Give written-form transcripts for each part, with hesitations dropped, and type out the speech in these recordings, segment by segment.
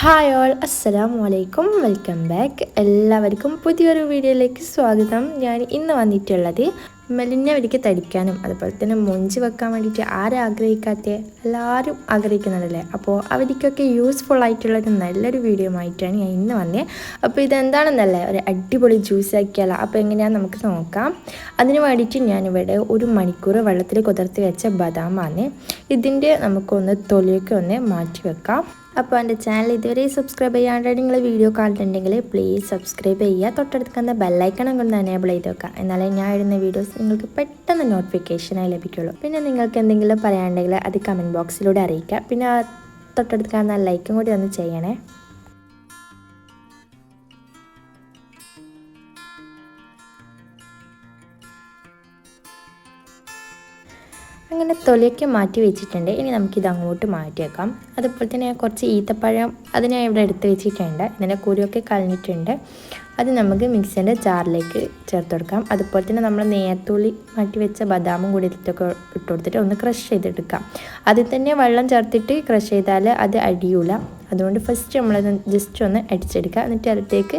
Hi all, അസ്സലാമു അലൈക്കും. Welcome back. എല്ലാവർക്കും പുതിയൊരു വീഡിയോയിലേക്ക് സ്വാഗതം. ഞാൻ ഇന്ന് വന്നിട്ടുള്ളത് മെലിഞ്ഞവർക്ക് തടിക്കാനും അതുപോലെ തന്നെ മൊഞ്ച് വെക്കാൻ വേണ്ടിയിട്ട് ആരും ആഗ്രഹിക്കാത്ത എല്ലാവരും ആഗ്രഹിക്കുന്നുണ്ടല്ലേ. അപ്പോൾ അവർക്കൊക്കെ യൂസ്ഫുൾ ആയിട്ടുള്ളൊരു നല്ലൊരു വീഡിയോ ആയിട്ടാണ് ഞാൻ ഇന്ന് വന്നത്. അപ്പോൾ ഇതെന്താണെന്നല്ലേ, ഒരു അടിപൊളി ജ്യൂസ് ആക്കിയാലോ. അപ്പോൾ എങ്ങനെയാണെന്ന് നമുക്ക് നോക്കാം. അതിന് വേണ്ടിയിട്ട് ഞാനിവിടെ 1 മണിക്കൂർ വെള്ളത്തിൽ കുതിർത്തി വെച്ച ബദാമാണ്. ഇതിൻ്റെ നമുക്കൊന്ന് തൊലിയൊക്കെ ഒന്ന് മാറ്റി വെക്കാം. അപ്പോൾ എൻ്റെ ചാനൽ ഇതുവരെ സബ്സ്ക്രൈബ് ചെയ്യാണ്ട് നിങ്ങൾ വീഡിയോ കാണുന്നുണ്ടെങ്കിൽ പ്ലീസ് സബ്സ്ക്രൈബ് ചെയ്യുക. തൊട്ടടുത്ത് ബെല്ലൈക്കണം കൊണ്ട് എനേബിൾ ചെയ്ത് വെക്കുക. എന്നാലേ ഞാൻ ഇടുന്ന വീഡിയോസ് നിങ്ങൾക്ക് പെട്ടെന്ന് നോട്ടിഫിക്കേഷനായി ലഭിക്കുള്ളൂ. പിന്നെ നിങ്ങൾക്ക് എന്തെങ്കിലും പറയാനുണ്ടെങ്കിൽ അത് കമൻറ്റ് ബോക്സിലൂടെ അറിയിക്കുക. പിന്നെ തൊട്ടടുത്ത് കാണുന്ന ലൈക്കും കൂടി ഒന്ന് ചെയ്യണേ. അങ്ങനെ തൊലിയൊക്കെ മാറ്റി വെച്ചിട്ടുണ്ട്. ഇനി നമുക്കിത് അങ്ങോട്ട് മാറ്റി വെക്കാം. അതുപോലെ തന്നെ കുറച്ച് ഈത്തപ്പഴം അതിനെ ഇവിടെ എടുത്ത് വെച്ചിട്ടുണ്ട്. ഇതിൻ്റെ കുരുവൊക്കെ കളഞ്ഞിട്ടുണ്ട്. അത് നമുക്ക് മിക്സിൻ്റെ ജാറിലേക്ക് ചേർത്ത് കൊടുക്കാം. അതുപോലെ തന്നെ നമ്മൾ നേരത്തുള്ളി മാറ്റി വെച്ച ബദാമും കൂടി ഇട്ടൊക്കെ ഇട്ട് കൊടുത്തിട്ട് ഒന്ന് ക്രഷ് ചെയ്തെടുക്കാം. അതിൽ തന്നെ വെള്ളം ചേർത്തിട്ട് ക്രഷ് ചെയ്താൽ അത് അടിയൂല. അതുകൊണ്ട് ഫസ്റ്റ് നമ്മളത് ജസ്റ്റ് ഒന്ന് അടിച്ചെടുക്കുക. എന്നിട്ട് അതിലേക്ക്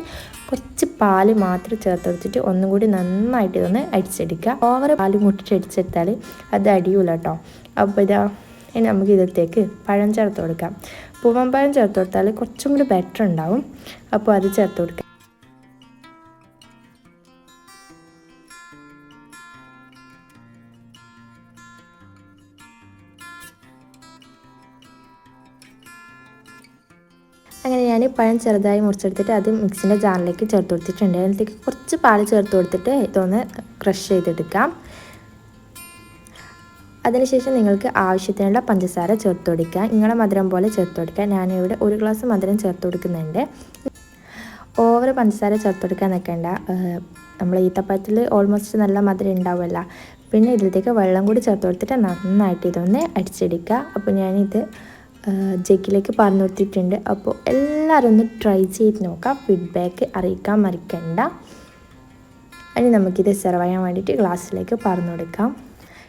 കുറച്ച് പാല് മാത്രം ചേർത്ത് കൊടുത്തിട്ട് ഒന്നും കൂടി നന്നായിട്ട് ഇതൊന്ന് അടിച്ചെടുക്കുക. ഓവർ പാല് മുട്ടിട്ട് അടിച്ചെടുത്താൽ അത് അടിയൂല കേട്ടോ. അപ്പോൾ ഇനി നമുക്ക് ഇതിലേക്ക് പഴം ചേർത്ത് കൊടുക്കാം. പൂവമ്പഴം ചേർത്ത് കൊടുത്താൽ കുറച്ചും കൂടി ബെറ്റർ ഉണ്ടാവും. അപ്പോൾ അത് ചേർത്ത് കൊടുക്കാം. അങ്ങനെ ഞാൻ പഴം ചെറുതായി മുറിച്ചെടുത്തിട്ട് അത് മിക്സിൻ്റെ ജാറിലേക്ക് ചേർത്ത് കൊടുത്തിട്ടുണ്ട്. അതിലേക്ക് കുറച്ച് പാൽ ചേർത്ത് കൊടുത്തിട്ട് ഇതൊന്ന് ക്രഷ് ചെയ്തെടുക്കാം. അതിനുശേഷം നിങ്ങൾക്ക് ആവശ്യത്തിനുള്ള പഞ്ചസാര ചേർത്ത് കൊടുക്കുക. നിങ്ങളുടെ മധുരം പോലെ ചേർത്ത് കൊടുക്കുക. ഞാനിവിടെ 1 ഗ്ലാസ് മധുരം ചേർത്ത് കൊടുക്കുന്നുണ്ട്. ഓവർ പഞ്ചസാര ചേർത്ത് കൊടുക്കാൻ നിൽക്കേണ്ട. നമ്മൾ ഈത്തപ്പഴത്തിൽ ഓൾമോസ്റ്റ് നല്ല മധുരം ഉണ്ടാവുമല്ലോ. പിന്നെ ഇതിലേക്ക് വെള്ളം കൂടി ചേർത്ത് കൊടുത്തിട്ട് നന്നായിട്ട് ഇതൊന്ന് അടിച്ചെടുക്കുക. അപ്പോൾ ഞാനിത് ജഗ്ഗിലേക്ക് പറഞ്ഞു കൊടുത്തിട്ടുണ്ട്. അപ്പോൾ എല്ലാവരും ഒന്ന് ട്രൈ ചെയ്ത് നോക്കാം. ഫീഡ്ബാക്ക് അറിയിക്കാൻ മറക്കണ്ട. ഇനി നമുക്കിത് സെർവ് ചെയ്യാൻ വേണ്ടിയിട്ട് ഗ്ലാസ്സിലേക്ക് പറഞ്ഞു കൊടുക്കാം.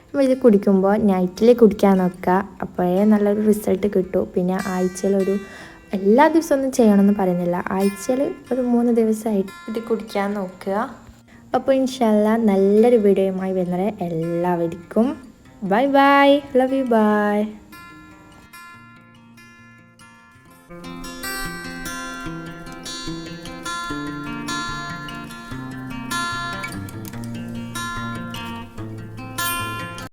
അപ്പോൾ ഇത് കുടിക്കുമ്പോൾ നൈറ്റിൽ കുടിക്കാൻ നോക്കുക. അപ്പോഴേ നല്ലൊരു റിസൾട്ട് കിട്ടും. പിന്നെ ആഴ്ചയിൽ എല്ലാ ദിവസവും ഒന്നും ചെയ്യണമെന്ന് പറയുന്നില്ല. ആഴ്ചയിൽ 3 ദിവസമായിട്ട് ഇത് കുടിക്കാൻ നോക്കുക. അപ്പോൾ ഇൻഷാ അല്ലാഹ് നല്ലൊരു വീഡിയോയുമായി വരുന്നത് എല്ലാവർക്കും bye bye. Love you. By.